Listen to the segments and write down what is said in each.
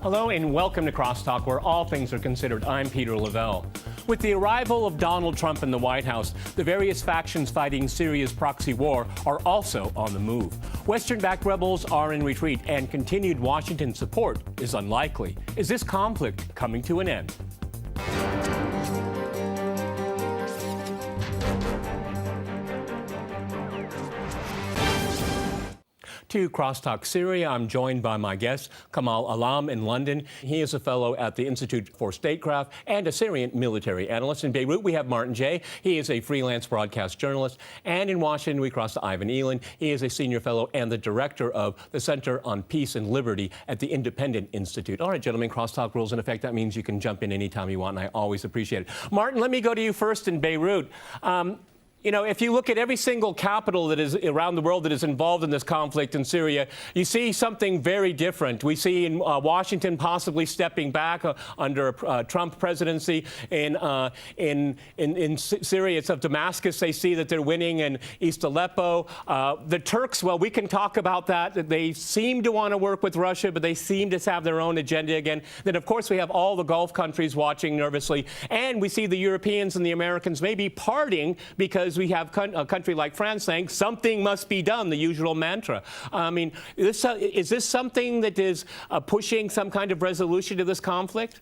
Hello and welcome to CrossTalk, where all things are considered. I'm Peter Lavelle. With the arrival of Donald Trump in the White House, the various factions fighting Syria's proxy war are also on the move. Western-backed rebels are in retreat, and continued Washington support is unlikely. Is this conflict coming to an end? To CrossTalk Syria, I'm joined by my guest, Kamal Alam in London. He is a fellow at the Institute for Statecraft and a Syrian military analyst. In Beirut, we have Martin Jay. He is a freelance broadcast journalist. And in Washington, we cross to Ivan Elan. He is a senior fellow and the director of the Center on Peace and Liberty at the Independent Institute. All right, gentlemen, CrossTalk rules in effect. That means you can jump in anytime you want, and I always appreciate it. Martin, let me go to you first in Beirut. You know, if you look at every single capital that is around the world that is involved in this conflict in Syria, you see something very different. We see in Washington possibly stepping back under a Trump presidency. In Syria, it's of Damascus. They see that they're winning in East Aleppo. The Turks, well, we can talk about that. They seem to want to work with Russia, but they seem to have their own agenda again. Then, of course, we have all the Gulf countries watching nervously. And we see the Europeans and the Americans maybe parting because we have a country like France saying something must be done, the usual mantra. I mean, is this something that is pushing some kind of resolution to this conflict?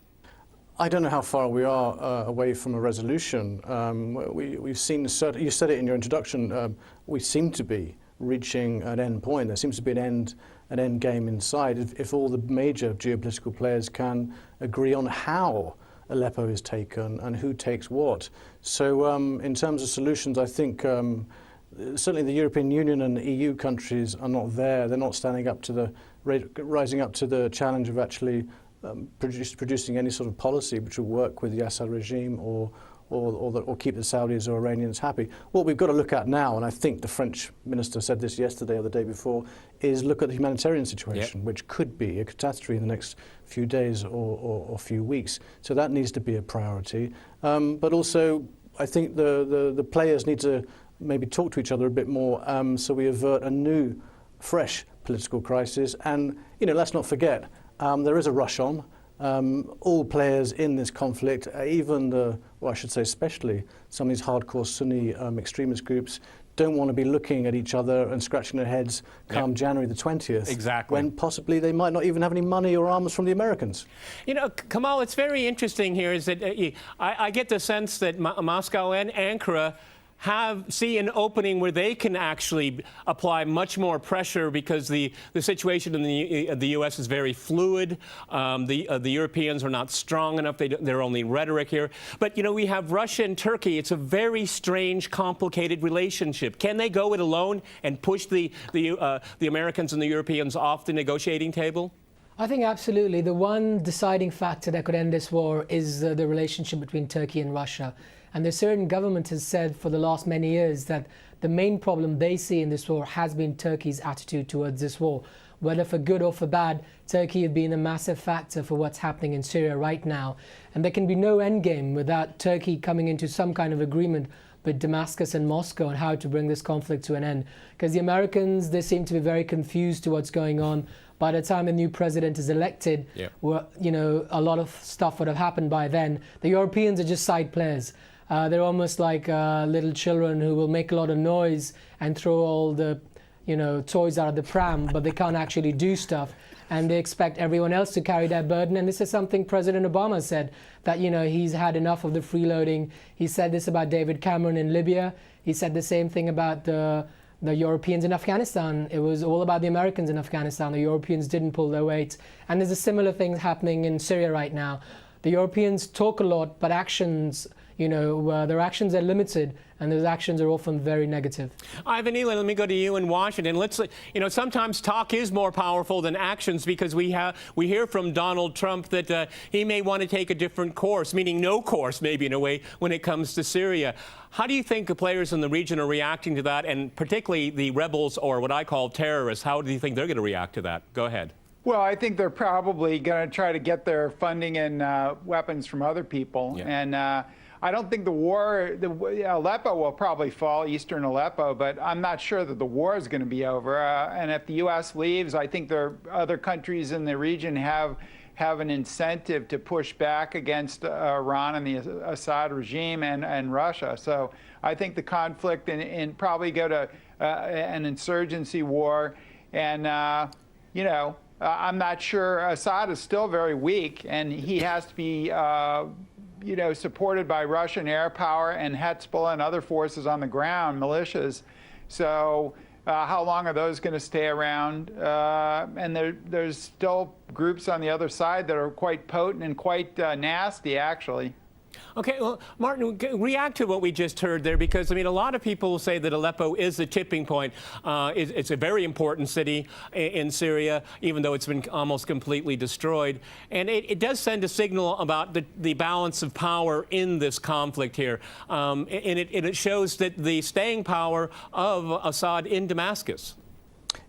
I don't know how far we are away from a resolution. We've seen, you said it in your introduction, we seem to be reaching an end point. There seems to be an end game in sight if all the major geopolitical players can agree on how Aleppo is taken and who takes what. So in terms of solutions, I think certainly the European Union and EU countries are not there. They're not standing up to rising up to the challenge of actually producing any sort of policy which will work with the Assad regime or keep the Saudis or Iranians happy. What we've got to look at now, and I think the French minister said this yesterday or the day before, is look at the humanitarian situation, which could be a catastrophe in the next few days or few weeks. So that needs to be a priority. But also, I think the players need to maybe talk to each other a bit more so we avert a new, fresh political crisis. And, you know, let's not forget, there is a rush on. All players in this conflict, even well, I should say especially some of these hardcore Sunni extremist groups, don't want to be looking at each other and scratching their heads come January the 20th. Exactly. When possibly they might not even have any money or arms from the Americans. You know, Kamal, it's very interesting here is that I get the sense that Moscow and Ankara see an opening where they can actually apply much more pressure because the situation in the U.S. is very fluid. The Europeans are not strong enough. They're only rhetoric here. But, you know, we have Russia and Turkey. It's a very strange, complicated relationship. Can they go it alone and push the Americans and the Europeans off the negotiating table? I think absolutely. The one deciding factor that could end this war is the relationship between Turkey and Russia. And the Syrian government has said for the last many years that the main problem they see in this war has been Turkey's attitude towards this war. Whether for good or for bad, Turkey has been a massive factor for what's happening in Syria right now. And there can be no endgame without Turkey coming into some kind of agreement with Damascus and Moscow on how to bring this conflict to an end. Because the Americans, they seem to be very confused to what's going on. By the time a new president is elected, you know, a lot of stuff would have happened by then. The Europeans are just side players. They're almost like little children who will make a lot of noise and throw all the, you know, toys out of the pram, but they can't actually do stuff. And they expect everyone else to carry that burden. And this is something President Obama said, that, you know, he's had enough of the freeloading. He said this about David Cameron in Libya. He said the same thing about the Europeans in Afghanistan. It was all about the Americans in Afghanistan. The Europeans didn't pull their weight. And there's a similar thing happening in Syria right now. The Europeans talk a lot, but actions, you know, their actions are limited, and those actions are often very negative. Ivan Elan, let me go to you in Washington. You know, sometimes talk is more powerful than actions because we hear from Donald Trump that he may want to take a different course, meaning no course, maybe in a way, when it comes to Syria. How do you think the players in the region are reacting to that, and particularly the rebels, or what I call terrorists? How do you think they're going to react to that? Go ahead. Well, I think they're probably going to try to get their funding and weapons from other people. Yeah. And I don't think the war, Aleppo will probably fall, eastern Aleppo, but I'm not sure that the war is going to be over. And if the U.S. leaves, I think there are other countries in the region have have an incentive to push back against Iran and the Assad regime and Russia. So I think the conflict and probably go to an insurgency war. And, I'm not sure. Assad is still very weak, and he has to be supported by Russian air power and Hezbollah and other forces on the ground, militias. So how long are those going to stay around? And there's still groups on the other side that are quite potent and quite nasty, actually. Okay, well, Martin, react to what we just heard there, because, I mean, a lot of people say that Aleppo is a tipping point. It's a very important city in Syria, even though it's been almost completely destroyed. And it does send a signal about the balance of power in this conflict here. And it shows that the staying power of Assad in Damascus.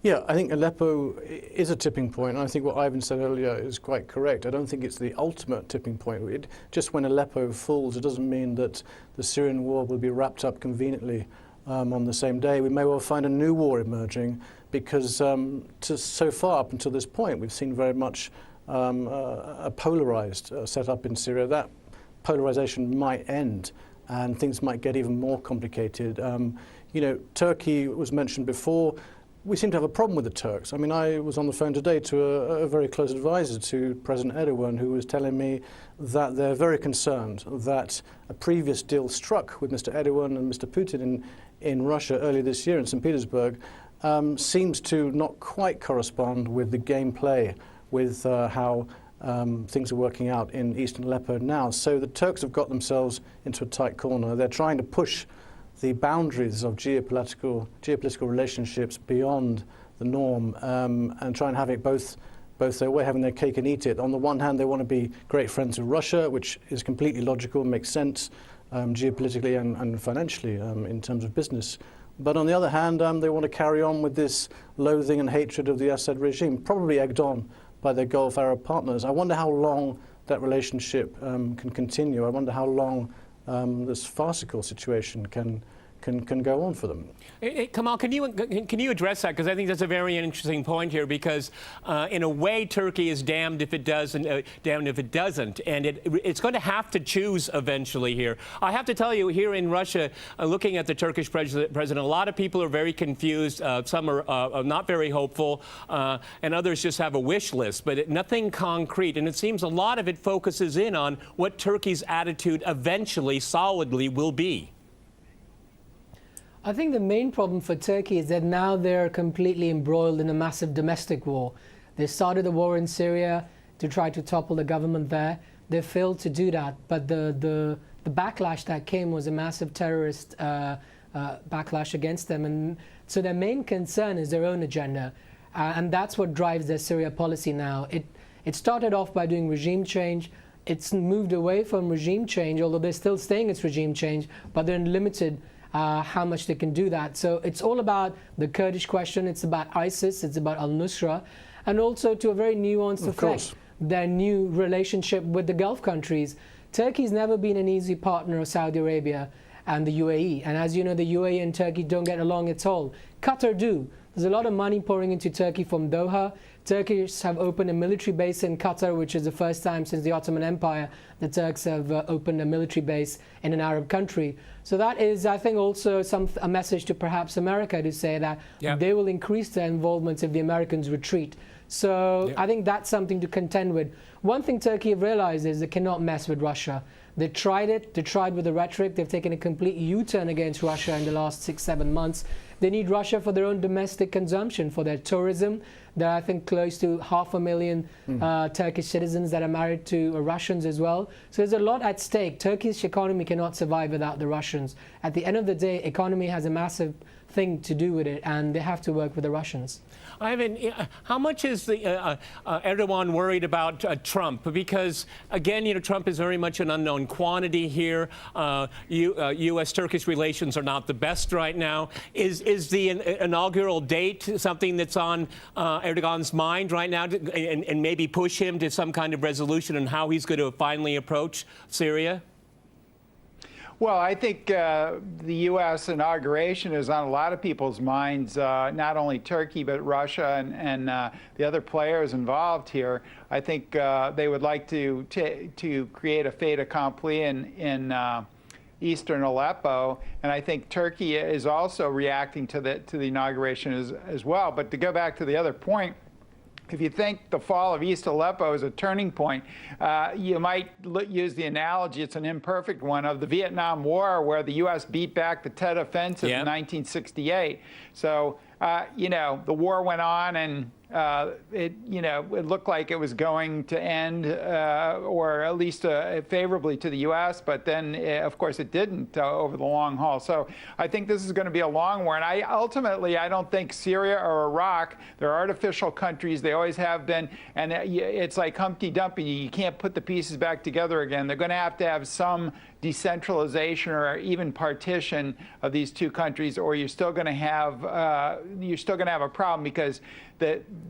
Yeah, I think Aleppo is a tipping point, and I think what Ivan said earlier is quite correct. I don't think it's the ultimate tipping point. Just when Aleppo falls, it doesn't mean that the Syrian war will be wrapped up conveniently on the same day. We may well find a new war emerging, because so far up until this point, we've seen very much a polarized setup in Syria. That polarization might end, and things might get even more complicated. Turkey was mentioned before. We seem to have a problem with the Turks. I mean, I was on the phone today to a very close advisor to President Erdogan, who was telling me that they're very concerned that a previous deal struck with Mr. Erdogan and Mr. Putin in Russia earlier this year in St. Petersburg seems to not quite correspond with the gameplay, with how things are working out in eastern Aleppo now. So the Turks have got themselves into a tight corner. They're trying to push the boundaries of geopolitical relationships beyond the norm, and try and have it both their way, having their cake and eat it. On the one hand, they want to be great friends with Russia, which is completely logical, makes sense geopolitically and financially in terms of business. But on the other hand, they want to carry on with this loathing and hatred of the Assad regime, probably egged on by their Gulf Arab partners. I wonder how long that relationship can continue. I wonder how long this farcical situation can go on for them. Kamal, can you address that? Because I think that's a very interesting point here. Because in a way, Turkey is damned if it does and damned if it doesn't, and it's going to have to choose eventually here. I have to tell you, here in Russia, looking at the Turkish president, a lot of people are very confused. Some are not very hopeful, and others just have a wish list, but nothing concrete. And it seems a lot of it focuses in on what Turkey's attitude eventually, solidly, will be. I think the main problem for Turkey is that now they're completely embroiled in a massive domestic war. They started the war in Syria to try to topple the government there. They failed to do that, but the backlash that came was a massive terrorist backlash against them. And so their main concern is their own agenda, and that's what drives their Syria policy now. It started off by doing regime change. It's moved away from regime change, although they're still saying it's regime change, but they're limited how much they can do that. So it's all about the Kurdish question, it's about ISIS, it's about al-Nusra, and also to a very nuanced effect, their new relationship with the Gulf countries. Turkey's never been an easy partner of Saudi Arabia and the UAE. And as you know, the UAE and Turkey don't get along at all. Qatar do. There's a lot of money pouring into Turkey from Doha. Turkish have opened a military base in Qatar, which is the first time since the Ottoman Empire the Turks have opened a military base in an Arab country. So that is, I think, also a message to perhaps America to say that they will increase their involvement if the Americans retreat. So I think that's something to contend with. One thing Turkey have realized is they cannot mess with Russia. They tried it. They tried with the rhetoric. They've taken a complete U-turn against Russia in the last 6-7 months. They need Russia for their own domestic consumption, for their tourism. There are, I think, close to 500,000 Turkish citizens that are married to Russians as well. So there's a lot at stake. Turkish economy cannot survive without the Russians. At the end of the day, economy has a massive thing to do with it, and they have to work with the Russians. Ivan, how much is the Erdogan worried about Trump? Because, again, Trump is very much an unknown quantity here. U.S.-Turkish relations are not the best right now. Is the inaugural date something that's on Erdogan's mind right now, and maybe push him to some kind of resolution on how he's going to finally approach Syria? Well, I think the U.S. inauguration is on a lot of people's minds, not only Turkey, but Russia and the other players involved here. I think they would like to create a fait accompli in eastern Aleppo, and I think Turkey is also reacting to the inauguration as well. But to go back to the other point, if you think the fall of East Aleppo is a turning point, you might use the analogy, it's an imperfect one, of the Vietnam War, where the U.S. beat back the Tet Offensive in 1968. So, the war went on, and it looked like it was going to end, or at least favorably to the U.S., but then, of course, it didn't over the long haul. So I think this is going to be a long war. And ultimately, I don't think Syria or Iraq, they're artificial countries. They always have been. And it's like Humpty Dumpty. You can't put the pieces back together again. They're going to have some decentralization or even partition of these two countries, or you're still going to have a problem, because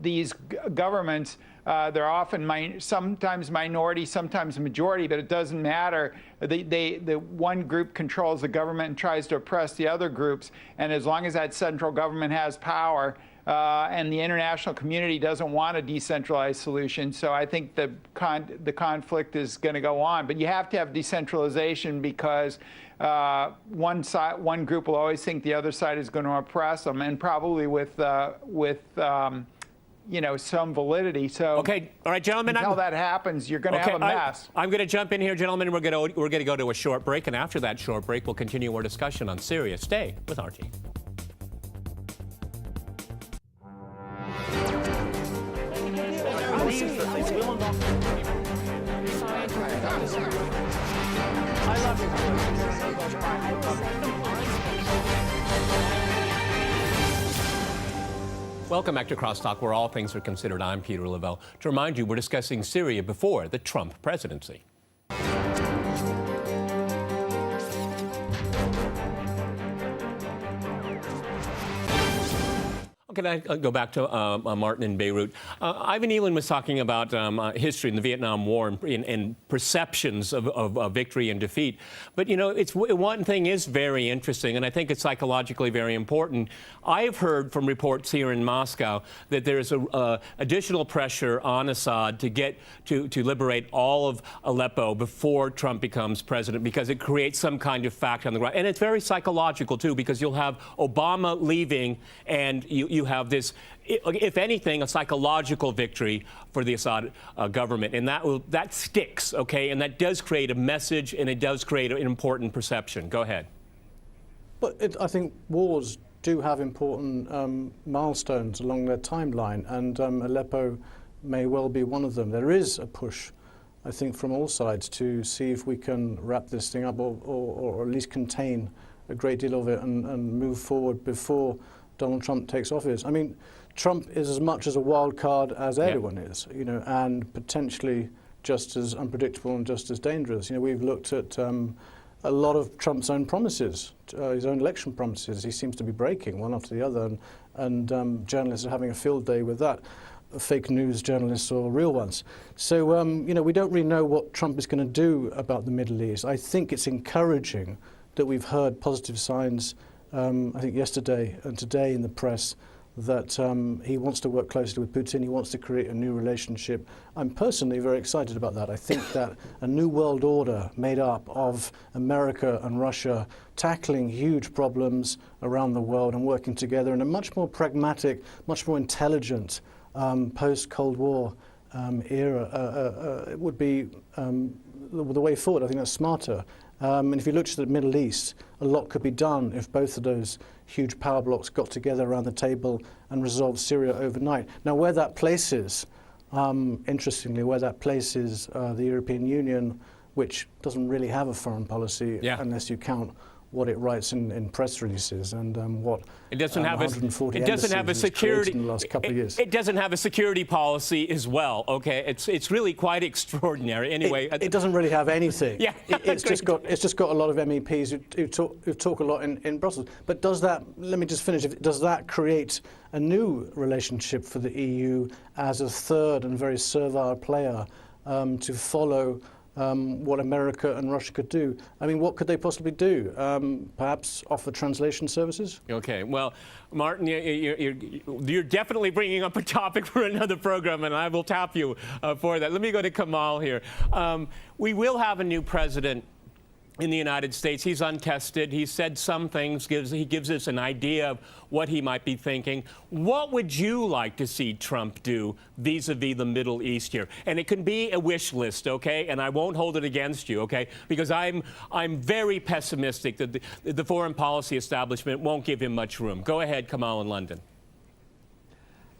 these governments, they're often sometimes minority, sometimes majority, but it doesn't matter. The one group controls the government and tries to oppress the other groups, and as long as that central government has power, and the international community doesn't want a decentralized solution. So I think the conflict is going to go on. But you have to have decentralization, because one group will always think the other side is going to oppress them, and probably with some validity. So okay, all right, gentlemen. Until that happens, you're going to have a mess. I'm going to jump in here, gentlemen. We're going to go to a short break, and after that short break, we'll continue our discussion on Syria. Stay with RT. Welcome back to CrossTalk, where all things are considered. I'm Peter Lavelle. To remind you, we're discussing Syria before the Trump presidency. Can I go back to Martin in Beirut? Ivan Elan was talking about history in the Vietnam War and perceptions of victory and defeat. But, one thing is very interesting, and I think it's psychologically very important. I've heard from reports here in Moscow that there's additional pressure on Assad to get to liberate all of Aleppo before Trump becomes president, because it creates some kind of fact on the ground. And it's very psychological, too, because you'll have Obama leaving, and you have this, if anything, a psychological victory for the Assad government, and that sticks, okay, and that does create a message, and it does create an important perception. Go ahead. But I think wars do have important milestones along their timeline, and Aleppo may well be one of them. There is a push, I think, from all sides to see if we can wrap this thing up, or at least contain a great deal of it and move forward before Donald Trump takes office. I mean, Trump is as much as a wild card as Erdogan is, and potentially just as unpredictable and just as dangerous. We've looked at a lot of Trump's own promises, his own election promises. He seems to be breaking one after the other, and journalists are having a field day with that, fake news journalists or real ones. So, we don't really know what Trump is going to do about the Middle East. I think it's encouraging that we've heard positive signs, I think yesterday and today in the press, that he wants to work closely with Putin. He wants to create a new relationship. I'm personally very excited about that. I think that a new world order made up of America and Russia tackling huge problems around the world and working together in a much more pragmatic, much more intelligent post-Cold War era it would be the way forward. I think that's smarter. And if you look to the Middle East, a lot could be done if both of those huge power blocks got together around the table and resolved Syria overnight. Now, where that places, interestingly, where that places the European Union, which doesn't really have a foreign policy unless you count what it writes in press releases and what it doesn't have a security in the last couple of years. It doesn't have a security policy as well. Okay, it's really quite extraordinary. Anyway, it doesn't really have anything. Yeah, it's just got a lot of MEPs who talk a lot in Brussels. But does that? Let me just finish. Does that create a new relationship for the EU as a third and very servile player to follow what America and Russia could do. I mean, what could they possibly do? Perhaps offer translation services? Okay, well, Martin, you're definitely bringing up a topic for another program, and I will tap you for that. Let me go to Kamal here. We will have a new president in the United States. He's untested. He said some things. He gives us an idea of what he might be thinking. What would you like to see Trump do vis-a-vis the Middle East here? And it can be a wish list, okay? And I won't hold it against you, okay? Because I'm very pessimistic that the foreign policy establishment won't give him much room. Go ahead, Kamal in London.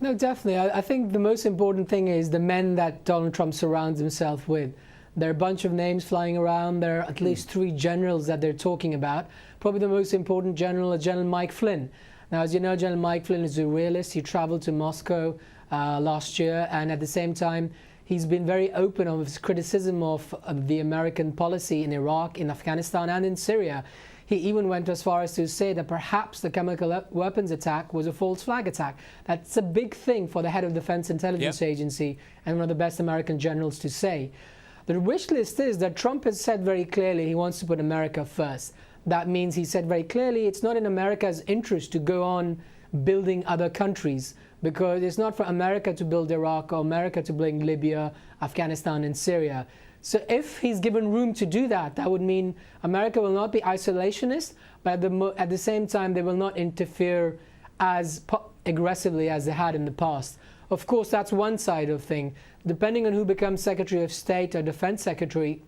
No, definitely. I think the most important thing is the men that Donald Trump surrounds himself with. There are a bunch of names flying around. There are at least 3 generals that they're talking about. Probably the most important general is General Mike Flynn. Now, as you know, General Mike Flynn is a realist. He traveled to Moscow last year, and at the same time, he's been very open of his criticism of the American policy in Iraq, in Afghanistan, and in Syria. He even went as far as to say that perhaps the chemical weapons attack was a false flag attack. That's a big thing for the head of Defense Intelligence Agency and one of the best American generals to say. The wish list is that Trump has said very clearly he wants to put America first. That means he said very clearly it's not in America's interest to go on building other countries, because it's not for America to build Iraq or America to build Libya, Afghanistan, and Syria. So if he's given room to do that, that would mean America will not be isolationist, but at the same time, they will not interfere as aggressively as they had in the past. Of course, that's one side of thing. Depending on who becomes Secretary of State or Defense Secretary,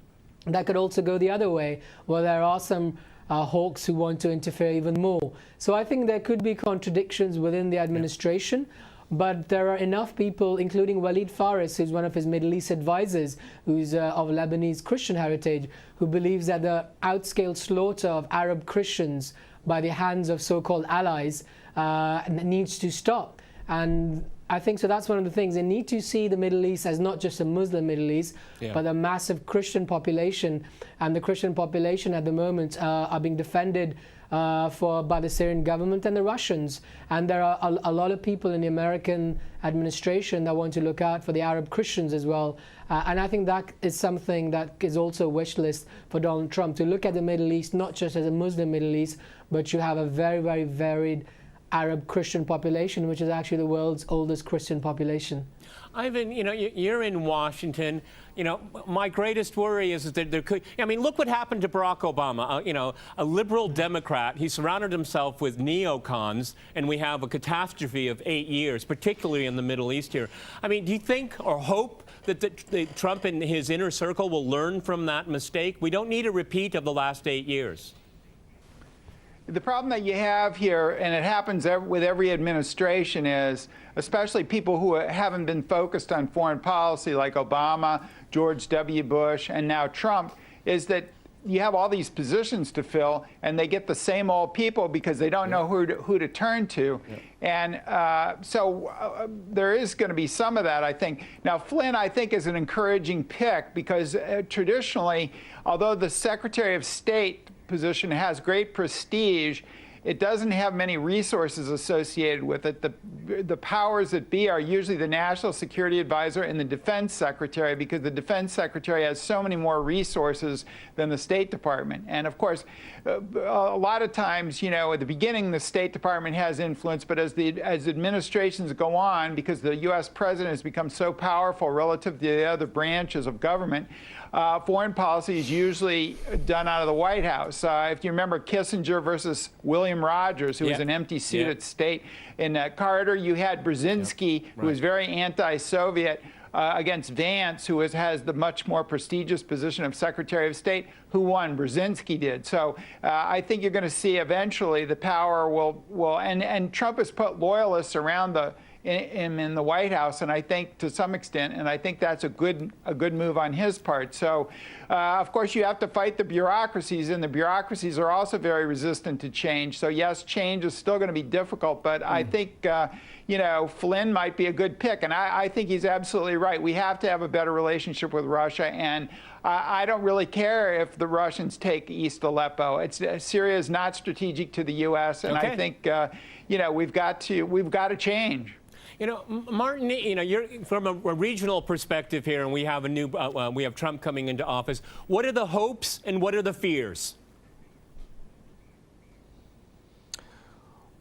that could also go the other way, where there are some hawks who want to interfere even more. So I think there could be contradictions within the administration, but there are enough people, including Walid Faris, who's one of his Middle East advisors, who's of Lebanese Christian heritage, who believes that the outscale slaughter of Arab Christians by the hands of so-called allies needs to stop. And I think so. That's one of the things. They need to see the Middle East as not just a Muslim Middle East, but a massive Christian population. And the Christian population at the moment are being defended by the Syrian government and the Russians. And there are a lot of people in the American administration that want to look out for the Arab Christians as well. And I think that is something that is also a wish list for Donald Trump, to look at the Middle East not just as a Muslim Middle East, but you have a very, very varied Arab Christian population, which is actually the world's oldest Christian population. Ivan, you know, you're in Washington. You know, my greatest worry is that there could, I mean, look what happened to Barack Obama, you know, a liberal Democrat. He surrounded himself with neocons, and we have a catastrophe of 8 years, particularly in the Middle East here. I mean, do you think or hope that Trump and his inner circle will learn from that mistake? We don't need a repeat of the last 8 years. The problem that you have here, and it happens with every administration, is especially people who haven't been focused on foreign policy like Obama, George W. Bush, and now Trump, is that you have all these positions to fill, and they get the same old people because they don't know who to turn to. And so there is going to be some of that, I think. Now, Flynn, I think, is an encouraging pick because traditionally, although the Secretary of State position has great prestige, it doesn't have many resources associated with it. The powers that be are usually the National Security Advisor and the Defense Secretary, because the Defense Secretary has so many more resources than the State Department. And of course, a lot of times, you know, at the beginning, the State Department has influence, but as administrations go on, because the U.S. president has become so powerful relative to the other branches of government, foreign policy is usually done out of the White House. If you remember Kissinger versus William Rogers, who was an empty seat at State. In Carter, you had Brzezinski, who was very anti-Soviet, against Vance, who has the much more prestigious position of Secretary of State. Who won? Brzezinski did. So I think you're going to see eventually the power will and Trump has put loyalists around him in the White House, and I think to some extent, and I think that's a good move on his part. So, of course, you have to fight the bureaucracies, and the bureaucracies are also very resistant to change. So, yes, change is still going to be difficult, but I think, you know, Flynn might be a good pick, and I think he's absolutely right. We have to have a better relationship with Russia, and I don't really care if the Russians take East Aleppo. Syria is not strategic to the U.S., and I think, you know, we've got to change. You know, Martin, you know, you're from a regional perspective here, and we have a new, we have Trump coming into office. What are the hopes and what are the fears?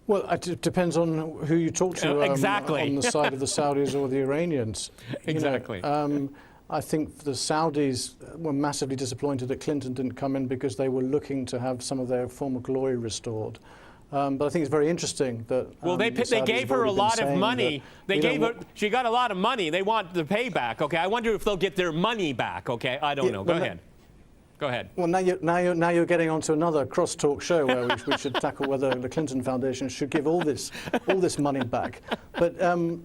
Well, it depends on who you talk to. Exactly. On the side of the Saudis or the Iranians. Exactly. I think the Saudis were massively disappointed that Clinton didn't come in because they were looking to have some of their former glory restored. But I think it's very interesting that. Well, they gave her a lot of money. They gave her. She got a lot of money. They want the payback. Okay, I wonder if they'll get their money back. Okay, I don't know. Go ahead. Go ahead. Well, now you're getting onto another CrossTalk show where we should tackle whether the Clinton Foundation should give all this money back. But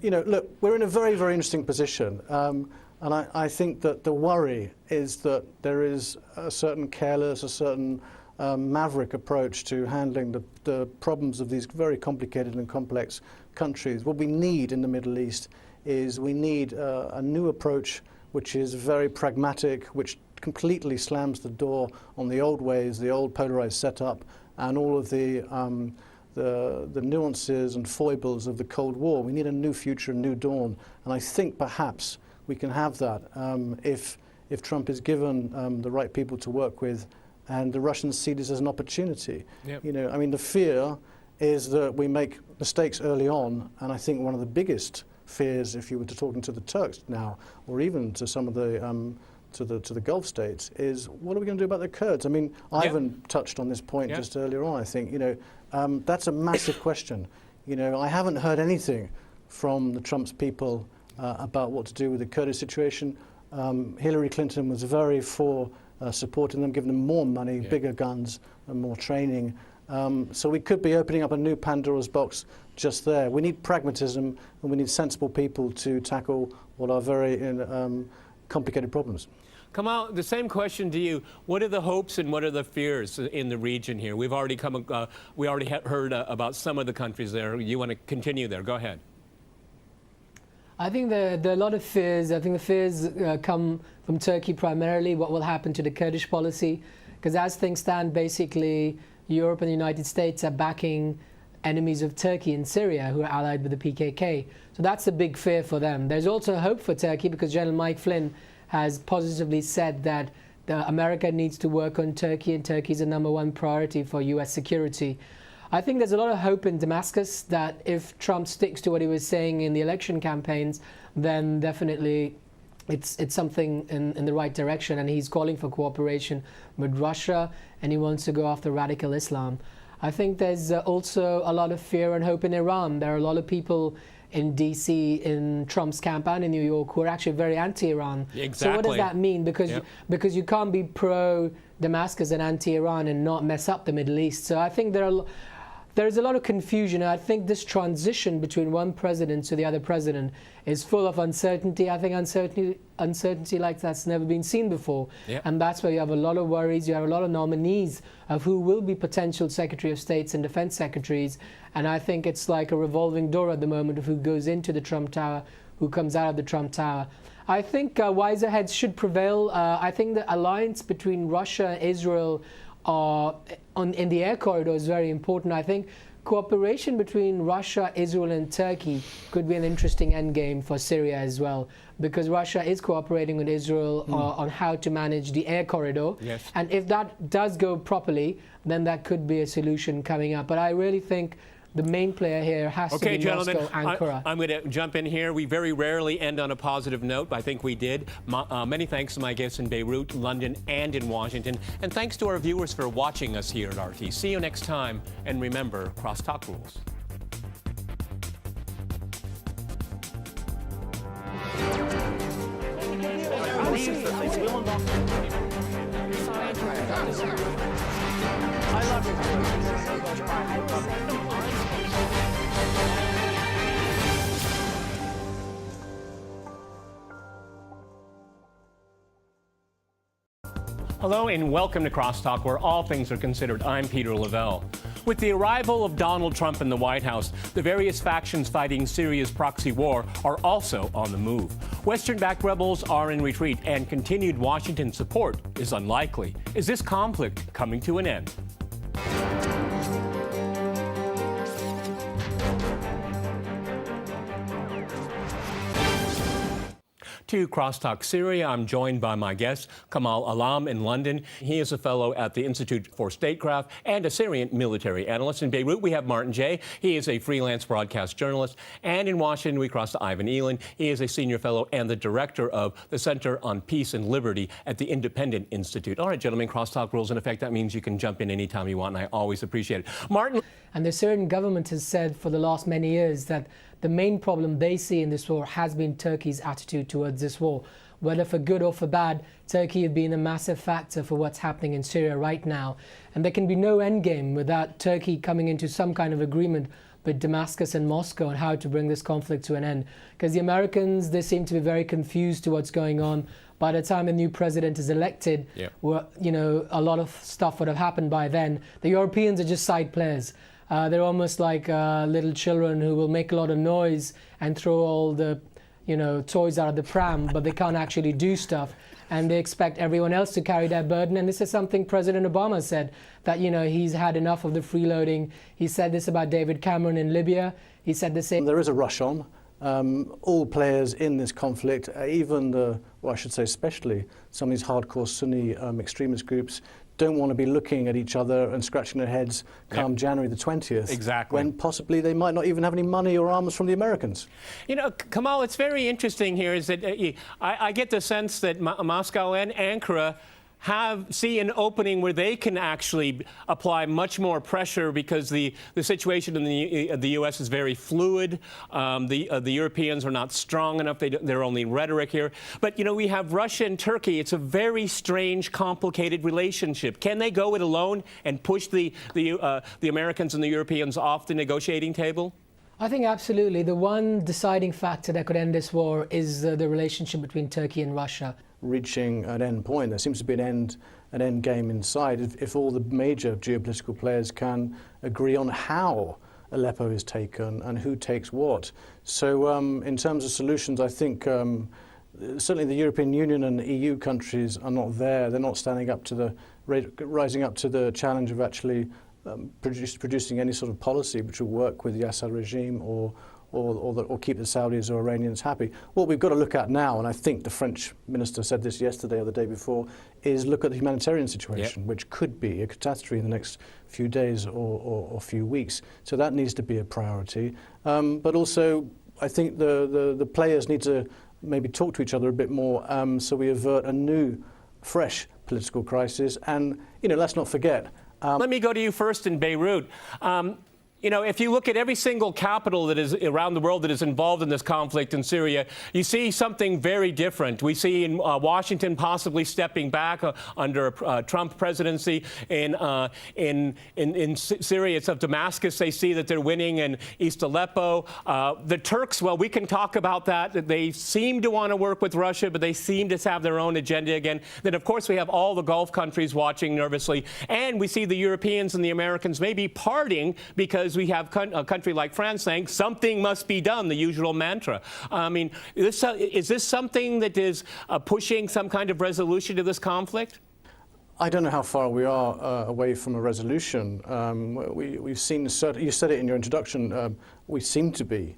you know, look, we're in a very, very interesting position. And I think that the worry is that there is a certain careless, a certain maverick approach to handling the problems of these very complicated and complex countries. What we need in the Middle East is we need a new approach which is very pragmatic, which completely slams the door on the old ways, the old polarized setup, and all of the nuances and foibles of the Cold War. We need a new future, a new dawn, and I think perhaps we can have that if Trump is given the right people to work with, and the Russians see this as an opportunity. Yep. You know, I mean, the fear is that we make mistakes early on, and I think one of the biggest fears, if you were to talking to the Turks now, or even to some of the to the Gulf states, is what are we going to do about the Kurds? I mean, Ivan touched on this point just earlier on. I think, you know, that's a massive question. You know, I haven't heard anything from the Trump's people about what to do with the Kurdish situation. Hillary Clinton was very for supporting them, giving them more money, bigger guns, and more training. So we could be opening up a new Pandora's box just there. We need pragmatism, and we need sensible people to tackle what are very complicated problems. Kamal, the same question to you. What are the hopes and what are the fears in the region here? We've already heard about some of the countries there. You want to continue there? Go ahead. I think there are a lot of fears. I think the fears come from Turkey primarily, what will happen to the Kurdish policy. Because as things stand, basically, Europe and the United States are backing enemies of Turkey in Syria who are allied with the PKK. So that's a big fear for them. There's also hope for Turkey because General Mike Flynn has positively said that America needs to work on Turkey, and Turkey is the #1 priority for US security. I think there's a lot of hope in Damascus that if Trump sticks to what he was saying in the election campaigns, then definitely it's something in the right direction, and he's calling for cooperation with Russia, and he wants to go after radical Islam. I think there's also a lot of fear and hope in Iran. There are a lot of people in DC, in Trump's camp and in New York, who are actually very anti-Iran. Exactly. So what does that mean? Because you can't be pro-Damascus and anti-Iran and not mess up the Middle East. So I think there's a lot of confusion. I think this transition between one president to the other president is full of uncertainty. I think uncertainty like that's never been seen before. Yep. And that's where you have a lot of worries. You have a lot of nominees of who will be potential Secretary of States and Defense Secretaries. And I think it's like a revolving door at the moment of who goes into the Trump Tower, who comes out of the Trump Tower. I think wiser heads should prevail. I think the alliance between Russia and Israel in the air corridor is very important. I think cooperation between Russia, Israel and Turkey could be an interesting endgame for Syria as well, because Russia is cooperating with Israel on how to manage the air corridor. Yes. And if that does go properly, then that could be a solution coming up. But I really think the main player here has to be gentlemen, Moscow, Ankara. I'm going to jump in here. We very rarely end on a positive note, but I think we did. Many thanks to my guests in Beirut, London, and in Washington. And thanks to our viewers for watching us here at RT. See you next time. And remember, CrossTalk rules. I love it. Hello and welcome to CrossTalk, where all things are considered. I'm Peter Lavelle. With the arrival of Donald Trump in the White House, the various factions fighting Syria's proxy war are also on the move. Western-backed rebels are in retreat, and continued Washington support is unlikely. Is this conflict coming to an end? To CrossTalk Syria, I'm joined by my guest, Kamal Alam in London. He is a fellow at the Institute for Statecraft and a Syrian military analyst. In Beirut, we have Martin J. He is a freelance broadcast journalist. And in Washington, we cross to Ivan Elan. He is a senior fellow and the director of the Center on Peace and Liberty at the Independent Institute. All right, gentlemen, CrossTalk rules in effect. That means you can jump in anytime you want, and I always appreciate it. Martin. And the Syrian government has said for the last many years that the main problem they see in this war has been Turkey's attitude towards this war. Whether for good or for bad, Turkey has been a massive factor for what's happening in Syria right now. And there can be no endgame without Turkey coming into some kind of agreement with Damascus and Moscow on how to bring this conflict to an end. Because the Americans, they seem to be very confused to what's going on. By the time a new president is elected, a lot of stuff would have happened by then. The Europeans are just side players. They're almost like little children who will make a lot of noise and throw all the, toys out of the pram, but they can't actually do stuff. And they expect everyone else to carry that burden. And this is something President Obama said, that, he's had enough of the freeloading. He said this about David Cameron in Libya. He said the same. There is a rush on. All players in this conflict, especially some of these hardcore Sunni extremist groups, don't want to be looking at each other and scratching their heads come January the 20th. Exactly. When possibly they might not even have any money or arms from the Americans. Kamal, it's very interesting here is that I get the sense that Moscow and Ankara see an opening where they can actually apply much more pressure because the situation in the U.S. is very fluid. The Europeans are not strong enough. They're only rhetoric here. But, we have Russia and Turkey. It's a very strange, complicated relationship. Can they go it alone and push the Americans and the Europeans off the negotiating table? I think absolutely. The one deciding factor that could end this war is the relationship between Turkey and Russia. Reaching an end point. There seems to be an end game in sight if all the major geopolitical players can agree on how Aleppo is taken and who takes what. So in terms of solutions, I think certainly the European Union and EU countries are not there. They're not standing up to rising up to the challenge of actually producing any sort of policy which will work with the Assad regime or keep the Saudis or Iranians happy. What we've got to look at now, and I think the French minister said this yesterday or the day before, is look at the humanitarian situation, which could be a catastrophe in the next few days or few weeks. So that needs to be a priority. But also, I think the players need to maybe talk to each other a bit more so we avert a new, fresh political crisis. And, let's not forget. Let me go to you first in Beirut. If you look at every single capital that is around the world that is involved in this conflict in Syria, you see something very different. We see in Washington possibly stepping back under a Trump presidency. In Syria, it's of Damascus. They see that they're winning in East Aleppo. The Turks, well, we can talk about that. They seem to want to work with Russia, but they seem to have their own agenda again. Then, of course, we have all the Gulf countries watching nervously. And we see the Europeans and the Americans maybe parting because we have a country like France saying something must be done, the usual mantra. I mean, is this something that is pushing some kind of resolution to this conflict? I don't know how far we are away from a resolution. We've seen, you said it in your introduction, we seem to be